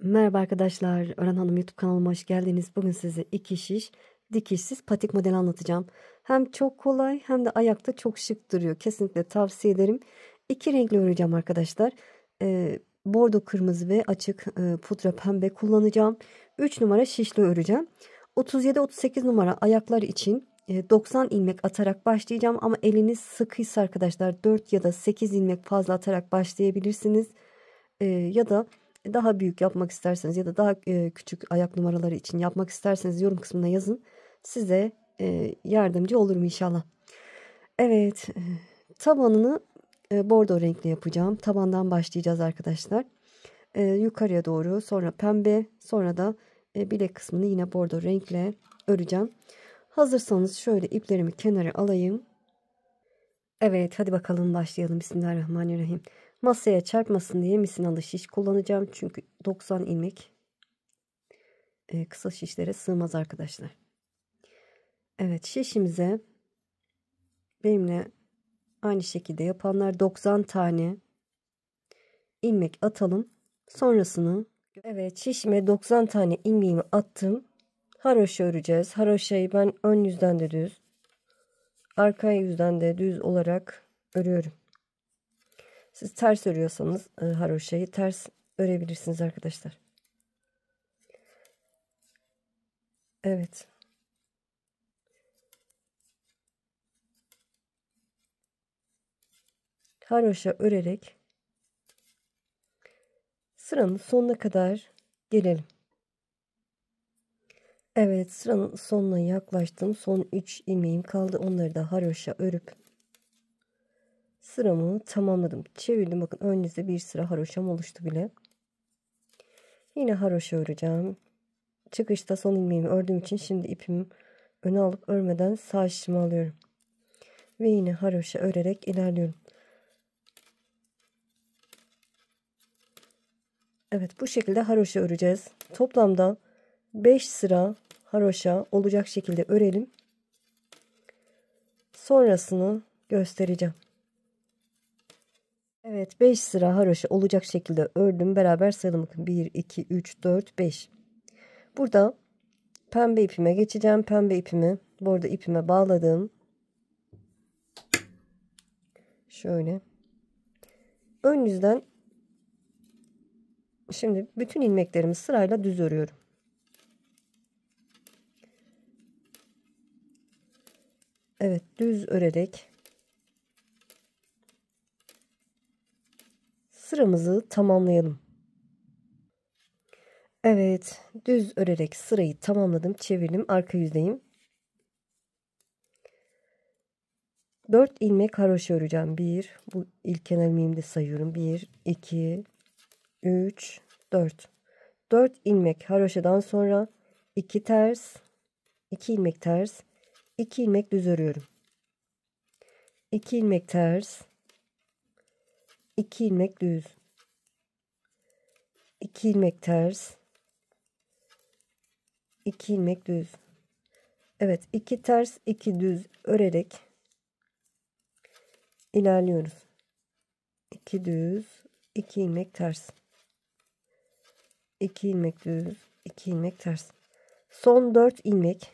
Merhaba arkadaşlar, Ören Hanım YouTube kanalıma hoş geldiniz. Bugün size iki şiş dikişsiz patik modeli anlatacağım. Hem çok kolay hem de ayakta çok şık duruyor. Kesinlikle tavsiye ederim. İki renkli öreceğim arkadaşlar. Bordo kırmızı ve açık pudra pembe kullanacağım. 3 numara şişle öreceğim. 37-38 numara ayaklar için 90 ilmek atarak başlayacağım. Ama eliniz sıkıysa arkadaşlar 4 ya da 8 ilmek fazla atarak başlayabilirsiniz. Ya da daha büyük yapmak isterseniz ya da daha küçük ayak numaraları için yapmak isterseniz yorum kısmına yazın. Size yardımcı olurum inşallah. Evet, tabanını bordo renkli yapacağım. Tabandan başlayacağız arkadaşlar. Yukarıya doğru, sonra pembe, sonra da bilek kısmını yine bordo renkle öreceğim. Hazırsanız şöyle iplerimi kenara alayım. Evet, hadi bakalım başlayalım. Bismillahirrahmanirrahim. Masaya çarpmasın diye misinalı şiş kullanacağım. Çünkü 90 ilmek kısa şişlere sığmaz arkadaşlar. Evet, şişimize benimle aynı şekilde yapanlar 90 tane ilmek atalım. Sonrasını evet, şişime 90 tane ilmeğimi attım. Haroşa öreceğiz. Haroşayı ben ön yüzden de düz, arka yüzden de düz olarak örüyorum. Siz ters örüyorsanız haroşayı ters örebilirsiniz arkadaşlar. Evet. Haroşa örerek sıranın sonuna kadar gelelim. Evet, sıranın sonuna yaklaştım. Son 3 ilmeğim kaldı. Onları da haroşa örüp sıramı tamamladım. Çevirdim. Bakın ön yüzde bir sıra haroşam oluştu bile. Yine haroşa öreceğim. Çıkışta son ilmeğimi ördüğüm için şimdi ipimi öne alıp örmeden sağ şişimi alıyorum. Ve yine haroşa örerek ilerliyorum. Evet, bu şekilde haroşa öreceğiz. Toplamda 5 sıra haroşa olacak şekilde örelim. Sonrasını göstereceğim. Evet, 5 sıra haroşa olacak şekilde ördüm. Beraber sayalım bakın. 1, 2, 3, 4, 5. Burada pembe ipime geçeceğim. Pembe ipimi burada ipime bağladım. Şöyle. Ön yüzden şimdi bütün ilmeklerimi sırayla düz örüyorum. Evet, düz örerek sıramızı tamamlayalım. Evet, düz örerek sırayı tamamladım. Çevirdim. Arka yüzdeyim. 4 ilmek haroşa öreceğim. 1, bu ilk kenar ilmeğimi de sayıyorum. 1, 2, 3, 4. 4 ilmek haroşadan sonra 2 ters, 2 ilmek ters, 2 ilmek düz örüyorum. 2 ilmek ters, 2 ilmek düz, 2 ilmek ters, 2 ilmek düz. Evet, 2 ters 2 düz örerek ilerliyoruz. 2 düz, 2 ilmek ters, 2 ilmek düz, 2 ilmek ters. Son 4 ilmek,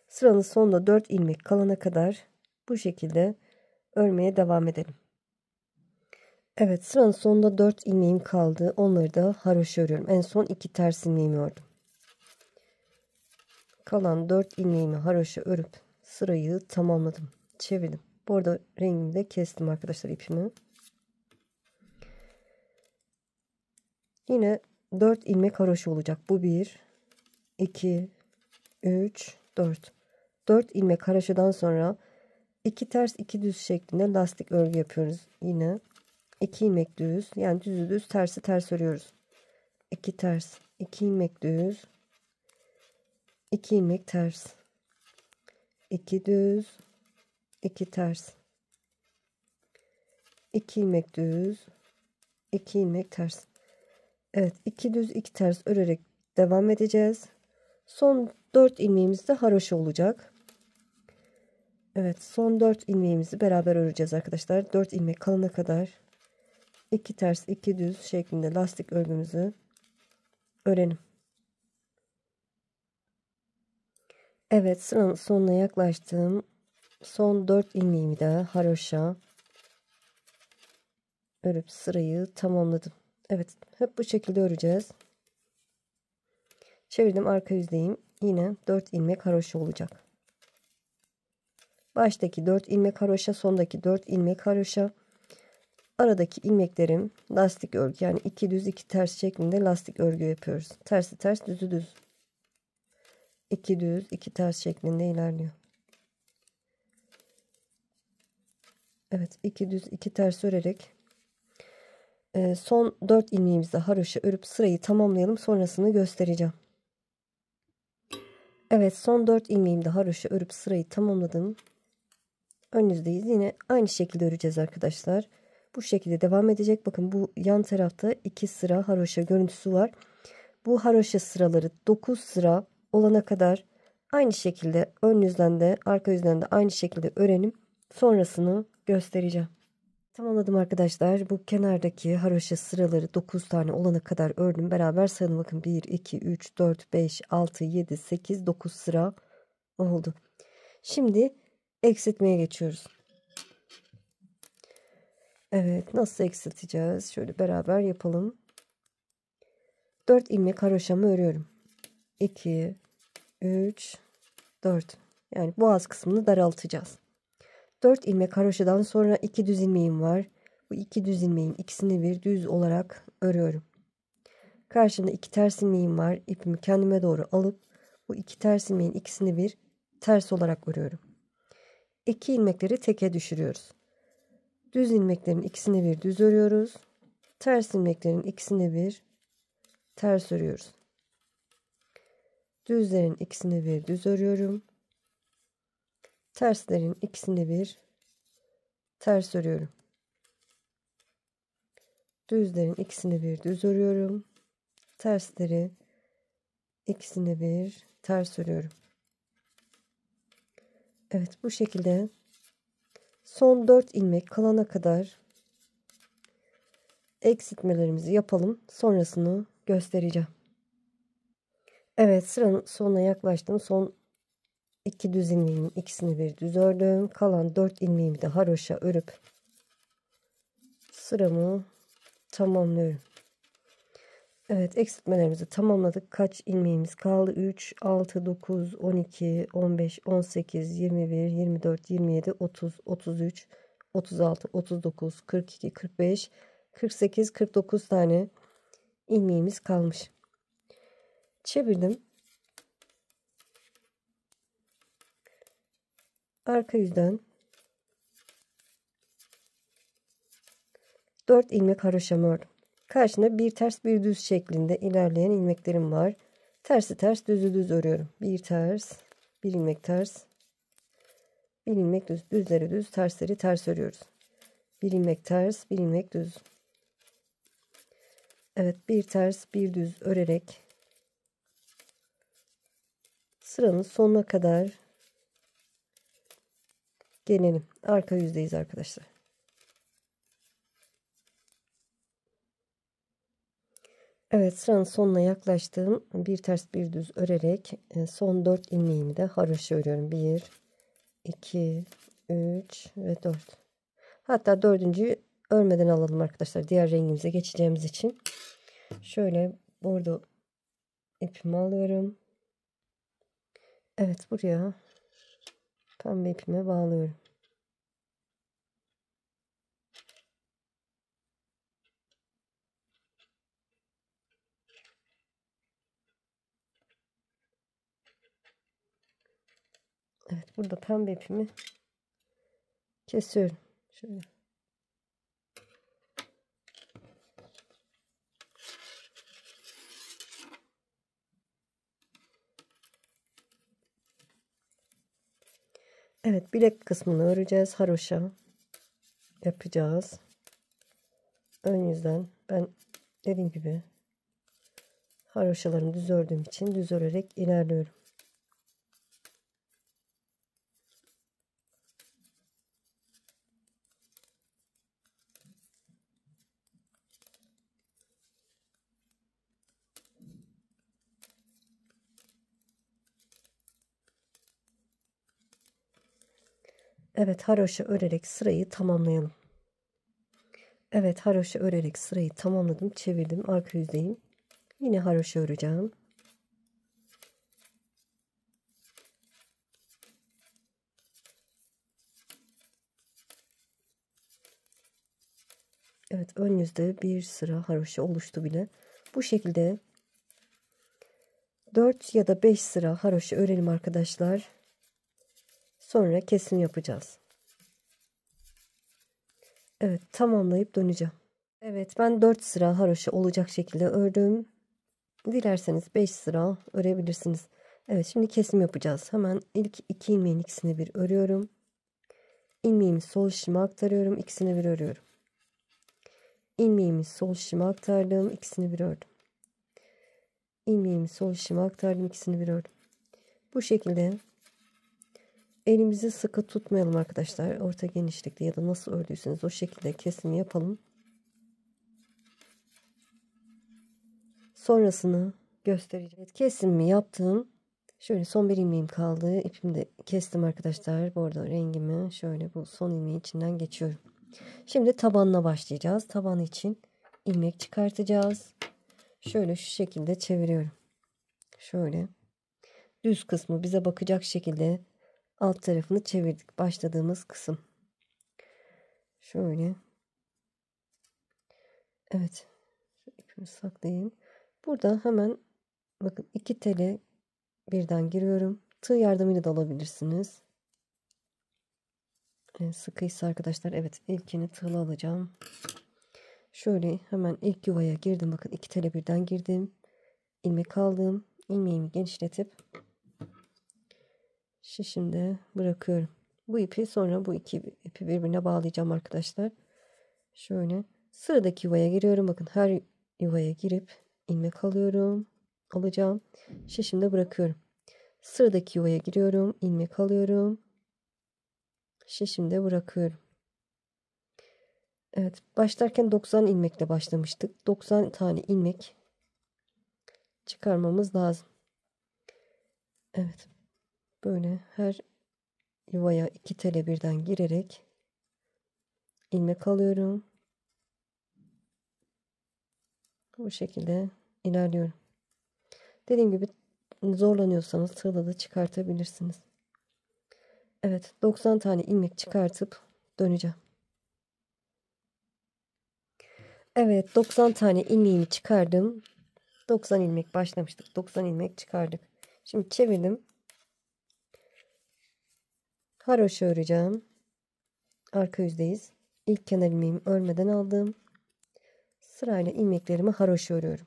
sıranın sonunda 4 ilmek kalana kadar bu şekilde örmeye devam edelim. Evet, sıranın sonunda 4 ilmeğim kaldı. Onları da haroşa örüyorum. En son 2 ters ilmeğimi ördüm. Kalan 4 ilmeğimi haroşa örüp sırayı tamamladım. Çevirdim. Bu arada rengimi de kestim arkadaşlar ipimi. Yine 4 ilmek haroşa olacak. Bu 1, 2, 3, 4. 4 ilmek haroşadan sonra 2 ters 2 düz şeklinde lastik örgü yapıyoruz. Yine 2 ilmek düz, yani düzü düz, tersi ters örüyoruz. 2 ters 2 ilmek düz, 2 ilmek ters, 2 düz, 2 ters, 2 ilmek düz, 2 ilmek ters. Evet, 2 düz 2 ters örerek devam edeceğiz. Son 4 ilmeğimiz de haroşa olacak. Evet, son 4 ilmeğimizi beraber öreceğiz arkadaşlar. 4 ilmek kalana kadar 2 ters 2 düz şeklinde lastik örgümüzü örelim. Evet, sıranın sonuna yaklaştım. Son 4 ilmeğimi de haroşa örüp sırayı tamamladım. Evet, hep bu şekilde öreceğiz. Çevirdim, arka yüzdeyim. Yine 4 ilmek haroşa olacak. Baştaki 4 ilmek haroşa, sondaki 4 ilmek haroşa. Aradaki ilmeklerim lastik örgü, yani 2 düz 2 ters şeklinde lastik örgü yapıyoruz. Tersi ters, düzü düz. 2 düz 2 ters şeklinde ilerliyor. Evet, 2 düz 2 ters örerek son 4 ilmeğimizde haroşa örüp sırayı tamamlayalım, sonrasını göstereceğim. Evet, son 4 ilmeğimde haroşa örüp sırayı tamamladım. Ön yüzdeyiz. Yine aynı şekilde öreceğiz arkadaşlar. Bu şekilde devam edecek. Bakın, bu yan tarafta 2 sıra haroşa görüntüsü var. Bu haroşa sıraları 9 sıra olana kadar aynı şekilde ön yüzden de arka yüzden de aynı şekilde örelim. Sonrasını göstereceğim. Tamamladım arkadaşlar. Bu kenardaki haroşa sıraları 9 tane olana kadar ördüm. Beraber sayalım. Bakın, 1, 2, 3, 4, 5, 6, 7, 8, 9 sıra oldu. Şimdi eksiltmeye geçiyoruz. Evet, nasıl eksilteceğiz? Şöyle beraber yapalım. 4 ilmek haroşamı örüyorum. 2, 3, 4. Yani boğaz kısmını daraltacağız. 4 ilmek haroşadan sonra 2 düz ilmeğim var. Bu 2 düz ilmeğin ikisini bir düz olarak örüyorum. Karşımda 2 ters ilmeğim var. İpimi kendime doğru alıp bu 2 ters ilmeğin ikisini bir ters olarak örüyorum. 2 ilmekleri teke düşürüyoruz. Düz ilmeklerin ikisini bir düz örüyoruz. Ters ilmeklerin ikisini bir ters örüyoruz. Düzlerin ikisini bir düz örüyorum. Terslerin ikisini bir ters örüyorum. Düzlerin ikisini bir düz örüyorum. Tersleri ikisini bir ters örüyorum. Evet, bu şekilde son 4 ilmek kalana kadar eksiltmelerimizi yapalım. Sonrasını göstereceğim. Evet, sıranın sonuna yaklaştım. Son 2 düz ilmeğimin ikisini bir düz ördüm. Kalan 4 ilmeğimi de haroşa örüp sıramı tamamlıyorum. Evet, eksiltmelerimizi tamamladık. Kaç ilmeğimiz kaldı? 3, 6, 9, 12, 15, 18, 21, 24, 27, 30, 33, 36, 39, 42, 45, 48, 49 tane ilmeğimiz kalmış. Çevirdim. Arka yüzden 4 ilmek haroşamı ördüm. Karşında bir ters bir düz şeklinde ilerleyen ilmeklerim var. Tersi ters, düzü düz örüyorum. Bir ters, bir ilmek ters, bir ilmek düz. Düzleri düz, tersleri ters örüyoruz. Bir ilmek ters, bir ilmek düz. Evet, bir ters bir düz örerek sıranın sonuna kadar gelelim. Arka yüzdeyiz arkadaşlar. Evet, sıranın sonuna yaklaştım. Bir ters bir düz örerek son 4 ilmeğimi de haroşa örüyorum. 1, 2, 3 ve 4. Hatta dördüncüyü örmeden alalım arkadaşlar. Diğer rengimize geçeceğimiz için. Şöyle bordo ipimi alıyorum. Evet, buraya pembe ipime bağlıyorum. Evet, burada pembe ipimi kesiyorum. Şöyle. Evet, bilek kısmını öreceğiz. Haroşa yapacağız. Ön yüzden ben dediğim gibi haroşalarımı düz ördüğüm için düz örerek ilerliyorum. Evet, haroşa örerek sırayı tamamlayalım. Evet, haroşa örerek sırayı tamamladım. Çevirdim. Arka yüzdeyim. Yine haroşa öreceğim. Evet, ön yüzde bir sıra haroşa oluştu bile. Bu şekilde 4 ya da 5 sıra haroşa örelim arkadaşlar. Sonra kesim yapacağız. Evet, tamamlayıp döneceğim. Evet, ben 4 sıra haroşa olacak şekilde ördüm. Dilerseniz 5 sıra örebilirsiniz. Evet, şimdi kesim yapacağız. Hemen ilk 2 ilmeğin ikisini bir örüyorum. İlmeğimi sol şişime aktarıyorum. İkisini bir örüyorum. İlmeğimi sol şişime aktardım. İkisini bir ördüm. İlmeğimi sol şişime aktardım. İkisini bir ördüm. Bu şekilde elimizi sıkı tutmayalım arkadaşlar. Orta genişlikte ya da nasıl ördüyseniz o şekilde kesimi yapalım. Sonrasını göstereceğim. Evet, kesimimi yaptım. Şöyle son bir ilmeğim kaldı. İpimi de kestim arkadaşlar. Bu arada rengimi şöyle bu son ilmeğin içinden geçiyorum. Şimdi tabanına başlayacağız. Taban için ilmek çıkartacağız. Şöyle şu şekilde çeviriyorum. Şöyle düz kısmı bize bakacak şekilde alt tarafını çevirdik. Başladığımız kısım. Şöyle. Evet. İpimi saklayayım. Burada hemen bakın 2 tele birden giriyorum. Tığ yardımıyla da alabilirsiniz. Sıkıysa arkadaşlar, evet, ilkini tığla alacağım. Şöyle hemen ilk yuvaya girdim. Bakın 2 tele birden girdim. İlmek aldım. İlmeğimi genişletip şişimde bırakıyorum. Bu ipi sonra bu iki ipi birbirine bağlayacağım arkadaşlar. Şöyle sıradaki yuvaya giriyorum. Bakın her yuvaya girip ilmek alıyorum. Alacağım. Şişimde bırakıyorum. Sıradaki yuvaya giriyorum. İlmek alıyorum. Şişimde bırakıyorum. Evet, başlarken 90 ilmekle başlamıştık. 90 tane ilmek çıkarmamız lazım. Evet, böyle her yuvaya 2 tele birden girerek ilmek alıyorum. Bu şekilde ilerliyorum. Dediğim gibi zorlanıyorsanız tığla da çıkartabilirsiniz. Evet, 90 tane ilmek çıkartıp döneceğim. Evet, 90 tane ilmeğimi çıkardım. 90 ilmek başlamıştık. 90 ilmek çıkardık. Şimdi çevirdim. Haroşa öreceğim. Arka yüzdeyiz. İlk kenar ilmeğimi örmeden aldım. Sırayla ilmeklerimi haroşa örüyorum.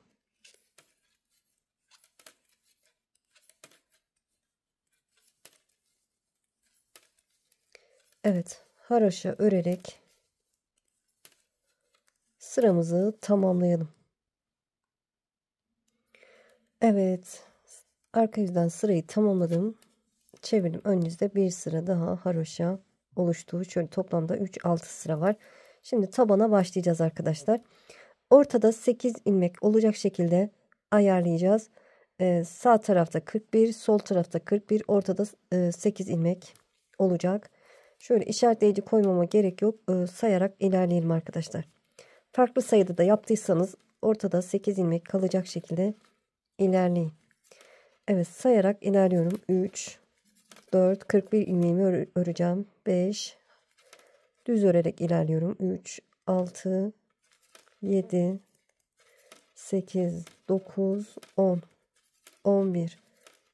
Evet, haroşa örerek sıramızı tamamlayalım. Evet, arka yüzden sırayı tamamladım. Çevirdim. Ön yüzde bir sıra daha haroşa oluştu. Şöyle toplamda 3-6 sıra var. Şimdi tabana başlayacağız arkadaşlar. Ortada 8 ilmek olacak şekilde ayarlayacağız. Sağ tarafta 41, sol tarafta 41, ortada 8 ilmek olacak. Şöyle işaretleyici koymama gerek yok. Sayarak ilerleyelim arkadaşlar. Farklı sayıda da yaptıysanız ortada 8 ilmek kalacak şekilde ilerleyin. Evet, sayarak ilerliyorum. 3, 4, 41 ilmeğimi öreceğim. 5, düz örerek ilerliyorum. 3, 6, 7, 8, 9, 10, 11,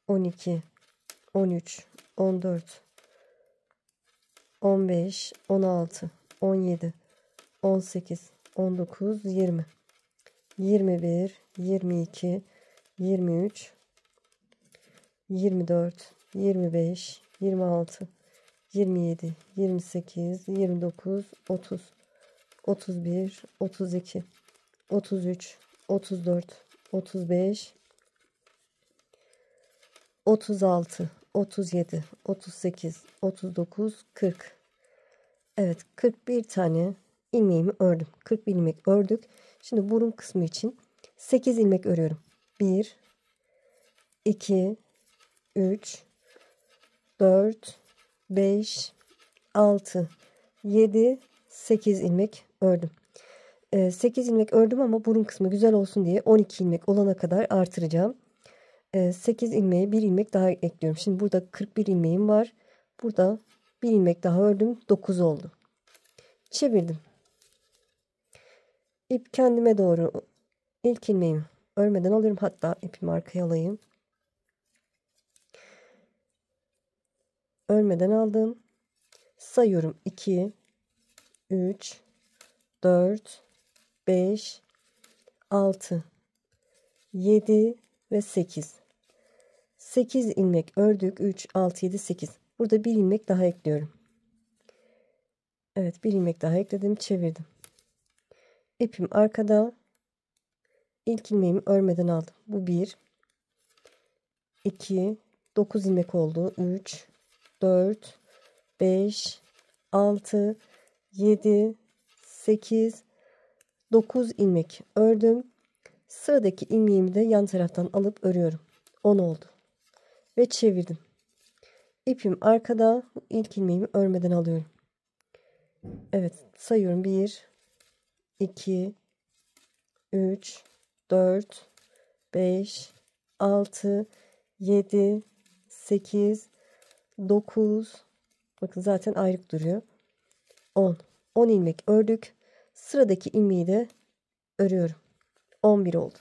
12, 13, 14, 15, 16, 17, 18, 19, 20, 21, 22, 23, 24, 25, 26, 27, 28, 29, 30, 31, 32, 33, 34, 35, 36, 37, 38, 39, 40. Evet, 41 tane ilmeğimi ördüm. 41 ilmek ördük. Şimdi burun kısmı için 8 ilmek örüyorum. 1, 2, 3, 4, 5, 6, 7, 8 ilmek ördüm. 8 ilmek ördüm ama burun kısmı güzel olsun diye 12 ilmek olana kadar artıracağım. 8 ilmeğe 1 ilmek daha ekliyorum. Şimdi burada 41 ilmeğim var. Burada 1 ilmek daha ördüm. 9 oldu. Çevirdim. İp kendime doğru ilk ilmeğimi örmeden alıyorum. Hatta ipimi arkaya alayım. Örmeden aldım. Sayıyorum. 2, 3, 4, 5, 6, 7 ve 8. 8 ilmek ördük. 3, 6, 7, 8. Burada 1 ilmek daha ekliyorum. Evet, 1 ilmek daha ekledim. Çevirdim. İpim arkada. İlk ilmeğimi örmeden aldım. Bu 1, 2, 9 ilmek oldu. 3, 4, 5, 6, 7, 8, 9 ilmek ördüm. Sıradaki ilmeğimi de yan taraftan alıp örüyorum. 10 oldu. Ve çevirdim. İpim arkada. İlk ilmeğimi örmeden alıyorum. Evet, sayıyorum. 1, 2, 3, 4, 5, 6, 7, 8, 9. Bakın zaten ayrık duruyor. 10. 10 ilmek ördük. Sıradaki ilmeği de örüyorum. 11 oldu.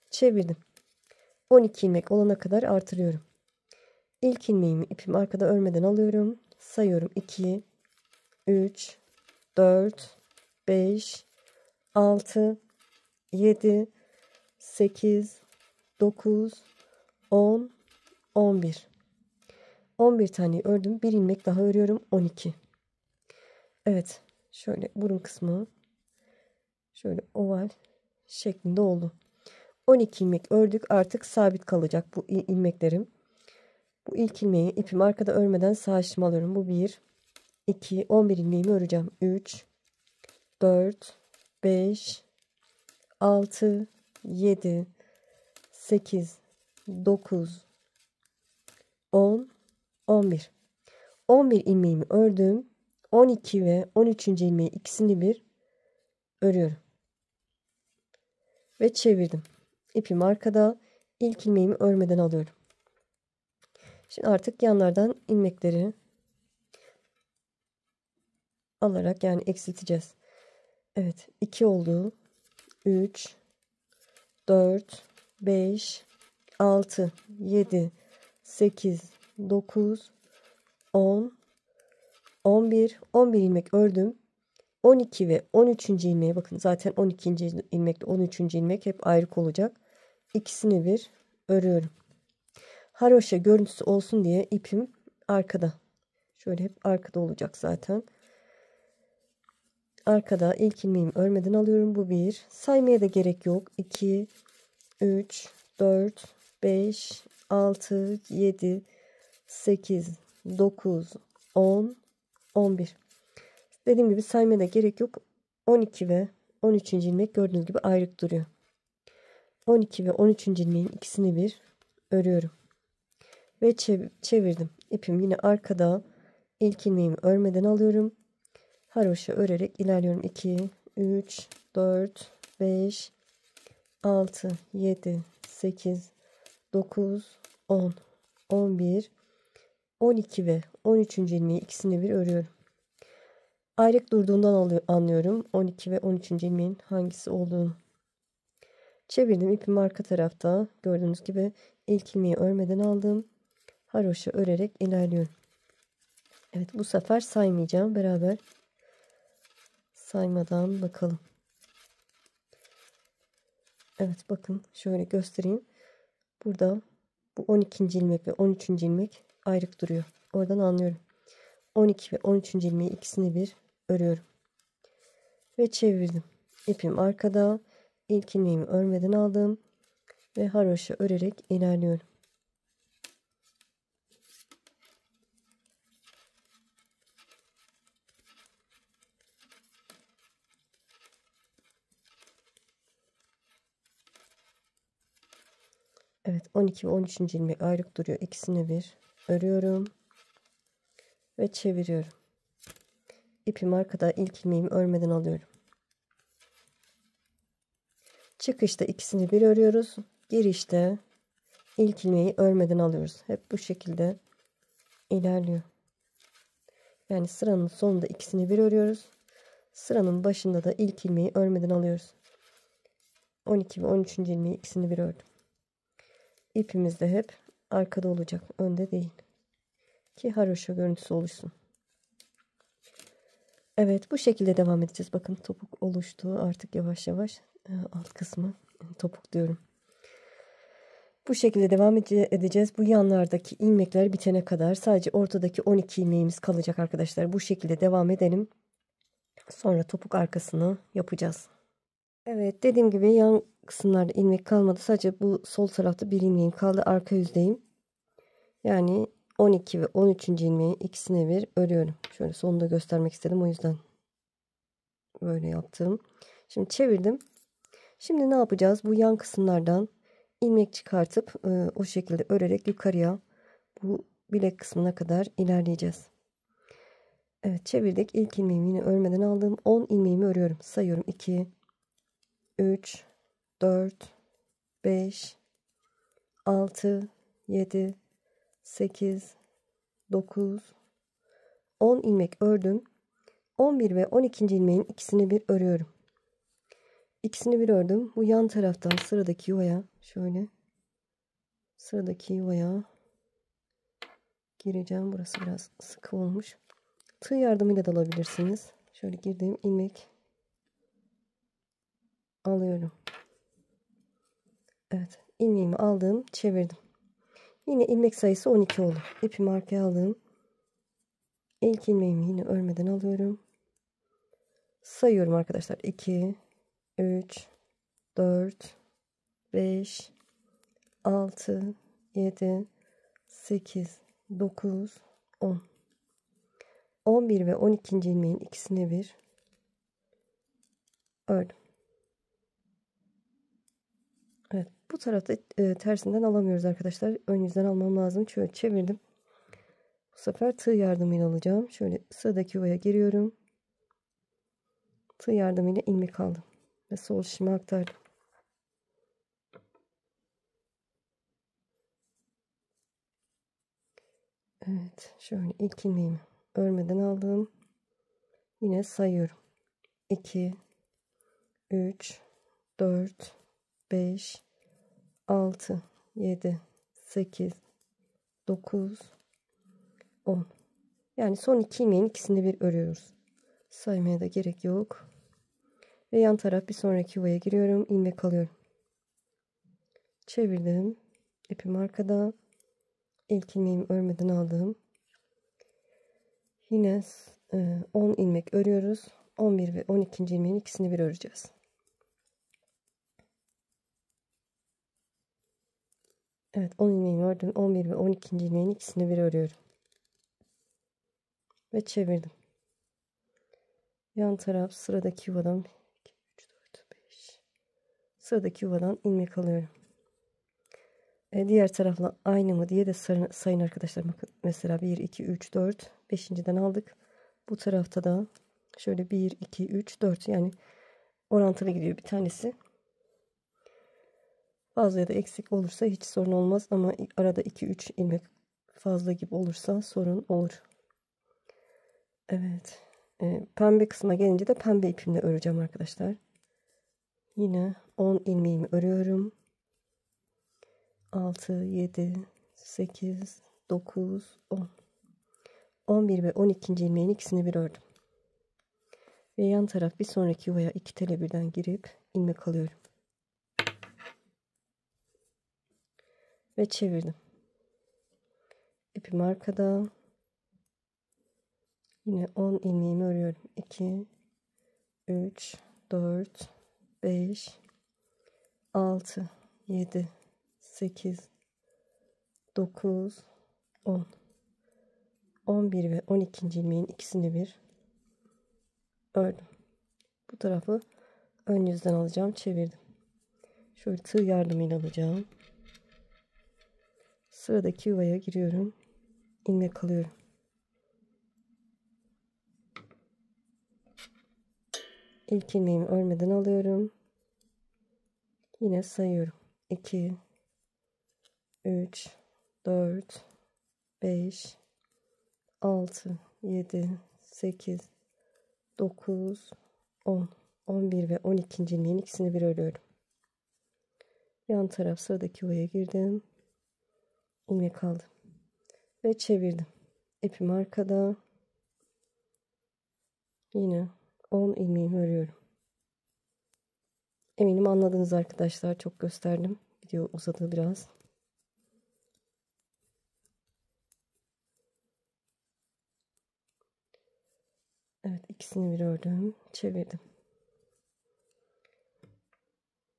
Çevirdim. 12 ilmek olana kadar artırıyorum. İlk ilmeğimi ipimi arkada örmeden alıyorum. Sayıyorum. 2, 3, 4, 5, 6, 7, 8, 9, 10, 11. 11 tane ördüm. 1 ilmek daha örüyorum. 12. Evet. Şöyle burun kısmı şöyle oval şeklinde oldu. 12 ilmek ördük. Artık sabit kalacak bu ilmeklerim. Bu ilk ilmeği ipimi arkada örmeden sağ içime alıyorum. Bu 1, 2, 11 ilmeğimi öreceğim. 3, 4, 5, 6, 7, 8, 9, 10, 11. 11 ilmeğimi ördüm. 12 ve 13. ilmeği ikisini bir örüyorum. Ve çevirdim. İpim arkada. İlk ilmeğimi örmeden alıyorum. Şimdi artık yanlardan ilmekleri alarak yani eksilteceğiz. Evet, 2 oldu. 3, 4, 5, 6, 7, 8, 9, 10, 11. 11 ilmek ördüm. 12 ve 13. ilmeğe bakın. Zaten 12. ilmekle 13. ilmek hep ayrık olacak. İkisini bir örüyorum. Haroşa görüntüsü olsun diye ipim arkada. Şöyle hep arkada olacak zaten. Arkada ilk ilmeğimi örmeden alıyorum. Bu 1. Saymaya da gerek yok. 2, 3, 4, 5, 6, 7, 8, 9, 10, 11. Dediğim gibi saymaya da gerek yok. 12 ve 13. ilmek gördüğünüz gibi ayrık duruyor. 12 ve 13. ilmeğin ikisini bir örüyorum. Ve çevirdim. İpim yine arkada. İlk ilmeğimi örmeden alıyorum. Haroşa örerek ilerliyorum. 2, 3, 4, 5, 6, 7, 8, 9, 10, 11, 12 ve 13. ilmeği ikisini bir örüyorum. Ayrık durduğundan anlıyorum 12 ve 13. ilmeğin hangisi olduğunu. Çevirdim. İpim arka tarafta. Gördüğünüz gibi ilk ilmeği örmeden aldım. Haroşa örerek ilerliyorum. Evet, bu sefer saymayacağım. Beraber saymadan bakalım. Evet, bakın şöyle göstereyim. Burada bu 12. ilmek ve 13. ilmek ayrık duruyor. Oradan anlıyorum. 12 ve 13. ilmeği ikisini bir örüyorum. Ve çevirdim. İpim arkada. İlk ilmeğimi örmeden aldım. Ve haroşa örerek ilerliyorum. Evet, 12 ve 13. ilmek ayrık duruyor. İkisini bir örüyorum. Ve çeviriyorum. İpimi arkada ilk ilmeğimi örmeden alıyorum. Çıkışta ikisini bir örüyoruz. Girişte ilk ilmeği örmeden alıyoruz. Hep bu şekilde ilerliyor. Yani sıranın sonunda ikisini bir örüyoruz. Sıranın başında da ilk ilmeği örmeden alıyoruz. 12 ve 13. ilmeği ikisini bir ördüm. İpimiz de hep arkada olacak, önde değil. Ki haroşa görüntüsü oluşsun. Evet, bu şekilde devam edeceğiz. Bakın topuk oluştu artık yavaş yavaş. Alt kısmı topuk diyorum. Bu şekilde devam edeceğiz. Bu yanlardaki ilmekler bitene kadar sadece ortadaki 12 ilmeğimiz kalacak arkadaşlar. Bu şekilde devam edelim. Sonra topuk arkasını yapacağız. Evet, dediğim gibi yan kısımlarda ilmek kalmadı. Sadece bu sol tarafta bir ilmeğim kaldı. Arka yüzdeyim. Yani 12 ve 13. ilmeği ikisine bir örüyorum. Şöyle sonunda göstermek istedim. O yüzden böyle yaptım. Şimdi çevirdim. Şimdi ne yapacağız? Bu yan kısımlardan ilmek çıkartıp o şekilde örerek yukarıya bu bilek kısmına kadar ilerleyeceğiz. Evet, çevirdik. İlk ilmeğimi yine örmeden aldım. 10 ilmeğimi örüyorum. Sayıyorum. 2, 3, 4, 5, 6, 7, 8, 9, 10 ilmek ördüm. 11 ve 12. ilmeğin ikisini bir örüyorum. İkisini bir ördüm. Bu yan taraftan sıradaki yuvaya şöyle sıradaki yuvaya gireceğim. Burası biraz sıkı olmuş. Tığ yardımıyla da alabilirsiniz. Şöyle girdiğim ilmek alıyorum. Evet, ilmeğimi aldım, çevirdim. Yine ilmek sayısı 12 oldu. İpimi arkaya aldım. İlk ilmeğimi yine örmeden alıyorum. Sayıyorum arkadaşlar. 2, 3, 4, 5, 6, 7, 8, 9, 10. 11 ve 12. ilmeğin ikisini bir ördüm. Evet, bu tarafta tersinden alamıyoruz arkadaşlar. Ön yüzden almam lazım. Şöyle çevirdim. Bu sefer tığ yardımıyla alacağım. Şöyle sıradaki yuvaya giriyorum. Tığ yardımıyla ilmek aldım ve sol şişime aktardım. Evet, şöyle ilk ilmeğimi örmeden aldım. Yine sayıyorum. 2, 3, 4, 5, 6, 7, 8, 9, 10. Yani son iki ilmeğin ikisini bir örüyoruz. Saymaya da gerek yok. Ve yan taraf bir sonraki yuvaya giriyorum. İlmek alıyorum. Çevirdim. İpim arkada. İlk ilmeğimi örmeden aldım. Yine 10 ilmek örüyoruz. 11 ve 12. ilmeğin ikisini bir öreceğiz. Evet, 10 ilmeğimi ördüm. 11 ve 12. ilmeğin ikisini bir örüyorum. Ve çevirdim. Yan taraf sıradaki yuvadan 2, 3, 4, 5. Sıradaki yuvadan ilmek alıyorum. Diğer tarafla aynı mı diye de sayın arkadaşlar. Bakın mesela 1, 2, 3, 4. 5.'den aldık. Bu tarafta da şöyle 1, 2, 3, 4. Yani orantılı gidiyor bir tanesi. Fazla ya da eksik olursa hiç sorun olmaz. Ama arada 2-3 ilmek fazla gibi olursa sorun olur. Evet. Pembe kısma gelince de pembe ipimle öreceğim arkadaşlar. Yine 10 ilmeğimi örüyorum. 6, 7, 8, 9, 10. 11 ve 12. ilmeğin ikisini bir ördüm. Ve yan taraf bir sonraki yuvaya 2 tele birden girip ilmek alıyorum. Ve çevirdim. İpim arkada. Yine 10 ilmeğimi örüyorum. 2, 3, 4, 5, 6, 7, 8, 9, 10. 11 ve 12. ilmeğin ikisini bir ördüm. Bu tarafı ön yüzden alacağım. Çevirdim. Şöyle tığ yardımıyla alacağım. Sıradaki yuvaya giriyorum. İlmek alıyorum. İlk ilmeğimi örmeden alıyorum. Yine sayıyorum. 2, 3, 4, 5, 6, 7, 8, 9, 10, 11 ve 12. ilmeğin ikisini bir örüyorum. Yan taraf sıradaki yuvaya girdim. İlmek aldım. Ve çevirdim. İpim arkada. Yine 10 ilmeğimi örüyorum. Eminim anladınız arkadaşlar. Çok gösterdim. Video uzadı biraz. Evet, ikisini bir ördüm. Çevirdim.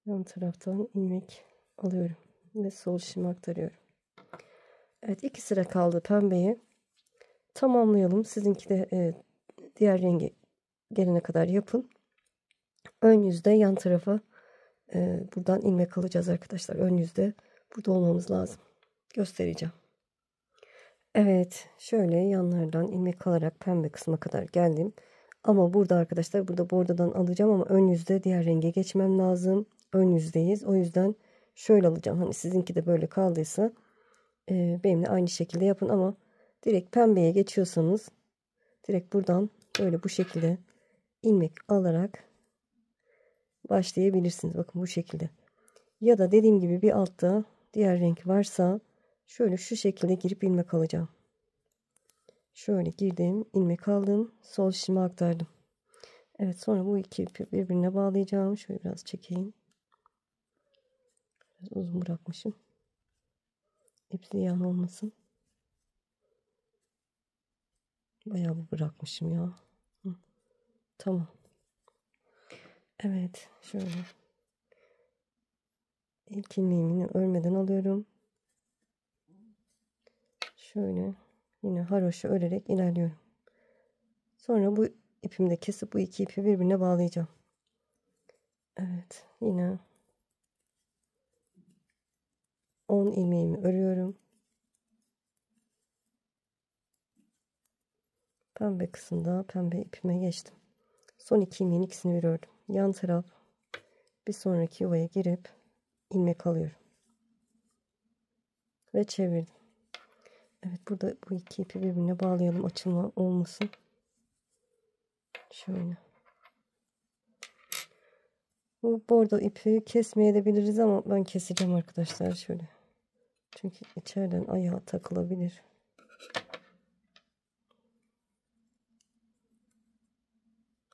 Yan taraftan ilmek alıyorum. Ve sol şişimi aktarıyorum. Evet, 2 sıra kaldı pembeyi. Tamamlayalım. Sizinki de diğer rengi gelene kadar yapın. Ön yüzde yan tarafa buradan ilmek alacağız arkadaşlar. Ön yüzde burada olmamız lazım. Göstereceğim. Evet, şöyle yanlardan ilmek alarak pembe kısma kadar geldim. Ama burada arkadaşlar, burada bordodan alacağım ama ön yüzde diğer renge geçmem lazım. Ön yüzdeyiz. O yüzden şöyle alacağım. Hani sizinki de böyle kaldıysa benimle aynı şekilde yapın ama direkt pembeye geçiyorsanız direkt buradan böyle bu şekilde ilmek alarak başlayabilirsiniz. Bakın bu şekilde. Ya da dediğim gibi bir altta diğer renk varsa şöyle şu şekilde girip ilmek alacağım. Şöyle girdim, ilmek aldım, sol şişime aktardım. Evet, sonra bu iki ipi birbirine bağlayacağım. Şöyle biraz çekeyim. Biraz uzun bırakmışım. İp ziyan olmasın. Bayağı bir bırakmışım ya. Hı, tamam. Evet, şöyle. İlk ilmeğimi örmeden alıyorum. Şöyle yine haroşa örerek ilerliyorum. Sonra bu ipimi de kesip bu iki ipi birbirine bağlayacağım. Evet, yine 10 ilmeğimi örüyorum. Pembe kısımda pembe ipime geçtim. Son 2 ilmeğin ikisini bir ördüm. Yan taraf bir sonraki yuvaya girip ilmek alıyorum. Ve çevirdim. Evet, burada bu iki ipi birbirine bağlayalım, açılma olmasın. Şöyle. Bu bordo ipi kesmeyebiliriz ama ben keseceğim arkadaşlar şöyle. Çünkü içeriden ayağa takılabilir.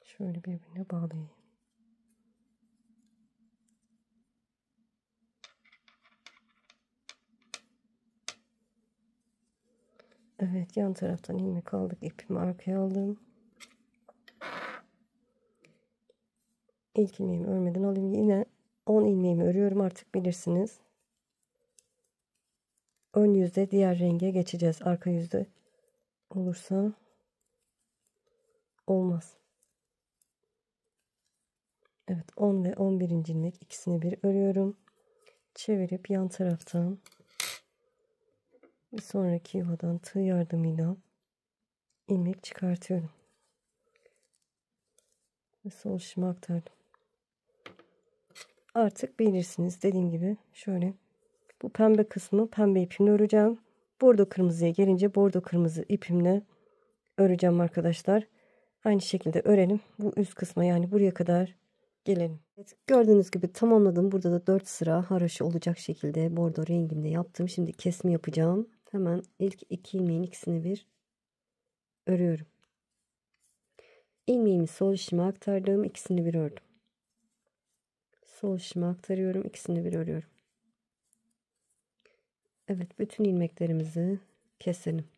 Şöyle birbirine bağlayayım. Evet, yan taraftan ilmek aldık. İpimi arkaya aldım. İlk ilmeğimi örmeden alayım. Yine 10 ilmeğimi örüyorum, artık bilirsiniz. Ön yüzde diğer renge geçeceğiz. Arka yüzde olursa olmaz. Evet, 10 ve 11. ilmek ikisini bir örüyorum. Çevirip yan taraftan bir sonraki yuvadan tığ yardımıyla ilmek çıkartıyorum. Ve sol şişime aktardım. Artık bilirsiniz, dediğim gibi şöyle bu pembe kısmı pembe ipimle öreceğim. Bordo kırmızıya gelince bordo kırmızı ipimle öreceğim arkadaşlar. Aynı şekilde örelim. Bu üst kısma, yani buraya kadar gelelim. Evet, gördüğünüz gibi tamamladım. Burada da 4 sıra haroşa olacak şekilde bordo rengimde yaptım. Şimdi kesimi yapacağım. Hemen ilk 2 ilmeğin ikisini bir örüyorum. İlmeğimi sol şişime aktardım. İkisini bir ördüm. Sol şişime aktarıyorum. İkisini bir örüyorum. Evet, bütün ilmeklerimizi keselim.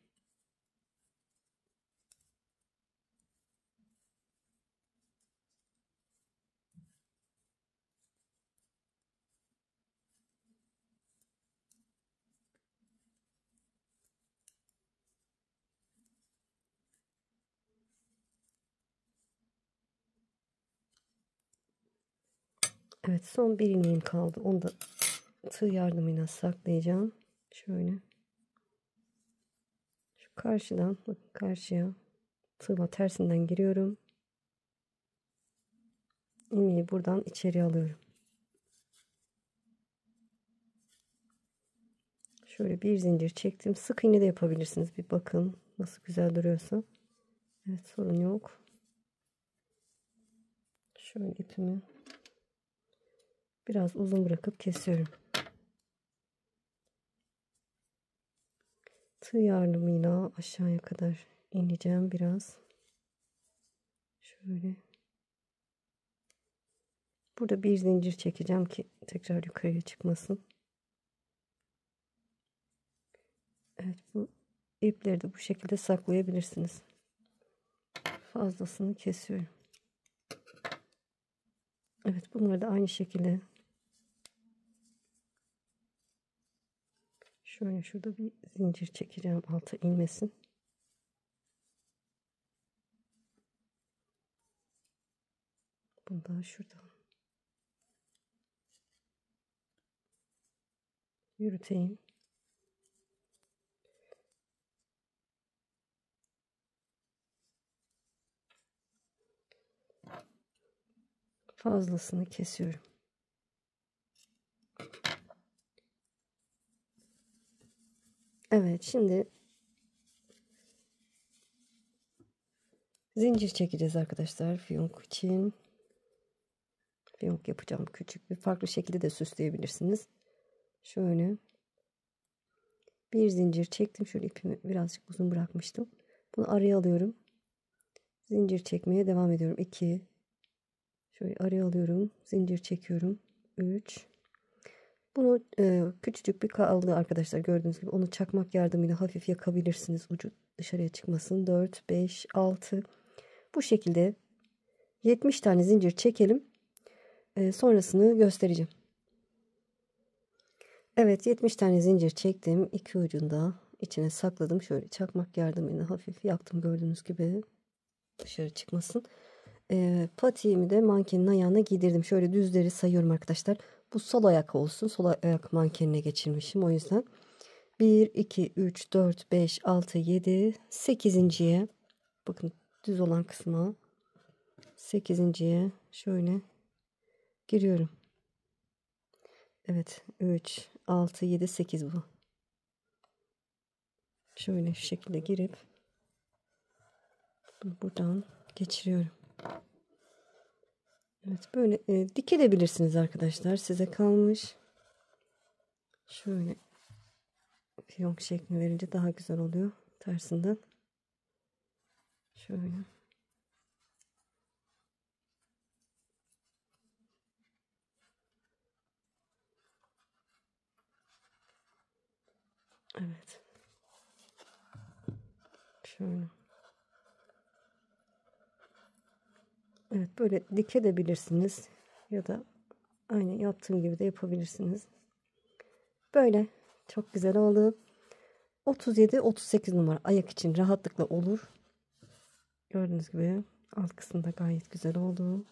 Evet, son bir ilmeğim kaldı. Onu da tığ yardımıyla saklayacağım. Şöyle. Şu karşıdan, bakın karşıya tığla tersinden giriyorum. İğneyi buradan içeri alıyorum. Şöyle bir zincir çektim. Sık iğne de yapabilirsiniz. Bir bakın nasıl güzel duruyorsa. Evet, sorun yok. Şöyle ipimi biraz uzun bırakıp kesiyorum. Tığ yardımıyla aşağıya kadar ineceğim biraz. Şöyle. Burada bir zincir çekeceğim ki tekrar yukarıya çıkmasın. Evet, bu ipleri de bu şekilde saklayabilirsiniz. Fazlasını kesiyorum. Evet, bunları da aynı şekilde şöyle şurada bir zincir çekeceğim alta inmesin. Bunu da şuradan yürüteyim. Fazlasını kesiyorum. Evet, şimdi zincir çekeceğiz arkadaşlar fiyonk için. Fiyonk yapacağım küçük bir farklı şekilde de süsleyebilirsiniz. Şöyle bir zincir çektim. Şöyle ipimi birazcık uzun bırakmıştım. Bunu araya alıyorum. Zincir çekmeye devam ediyorum. 2. Şöyle araya alıyorum. Zincir çekiyorum. 3. Bunu küçücük bir kaldı arkadaşlar. Gördüğünüz gibi onu çakmak yardımıyla hafif yakabilirsiniz. Ucu dışarıya çıkmasın. 4, 5, 6. Bu şekilde 70 tane zincir çekelim. Sonrasını göstereceğim. Evet, 70 tane zincir çektim. İki ucunda içine sakladım. Şöyle çakmak yardımıyla hafif yaktım gördüğünüz gibi. Dışarı çıkmasın. Patiğimi de mankenin ayağına giydirdim. Şöyle düzleri sayıyorum arkadaşlar. Bu sol ayak olsun. Sol ayak mankenine geçirmişim. O yüzden 1, 2, 3, 4, 5, 6, 7, 8.'ye bakın düz olan kısma 8.'ye şöyle giriyorum. Evet, 3, 6, 7, 8 bu. Şöyle şu şekilde girip buradan geçiriyorum. Evet, böyle dikebilirsiniz arkadaşlar. Size kalmış. Şöyle fiyonk şeklini verince daha güzel oluyor. Tersinden. Şöyle. Evet. Şöyle. Evet, böyle dikebilirsiniz. Ya da aynı yaptığım gibi de yapabilirsiniz. Böyle. Çok güzel oldu. 37-38 numara ayak için rahatlıkla olur. Gördüğünüz gibi alt kısımda gayet güzel oldu.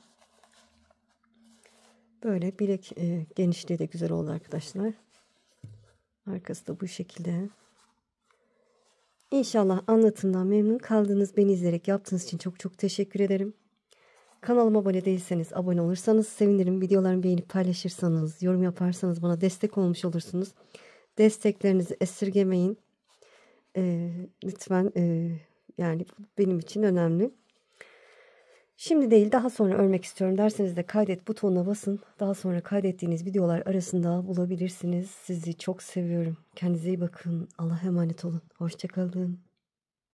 Böyle bilek genişliği de güzel oldu arkadaşlar. Arkası da bu şekilde. İnşallah anlatımdan memnun kaldınız. Beni izleyerek yaptığınız için çok çok teşekkür ederim. Kanalıma abone değilseniz abone olursanız sevinirim. Videolarımı beğenip paylaşırsanız, yorum yaparsanız bana destek olmuş olursunuz. Desteklerinizi esirgemeyin. Lütfen yani benim için önemli. Şimdi değil daha sonra örmek istiyorum derseniz de kaydet butonuna basın. Daha sonra kaydettiğiniz videolar arasında bulabilirsiniz. Sizi çok seviyorum. Kendinize iyi bakın. Allah'a emanet olun. Hoşça kalın.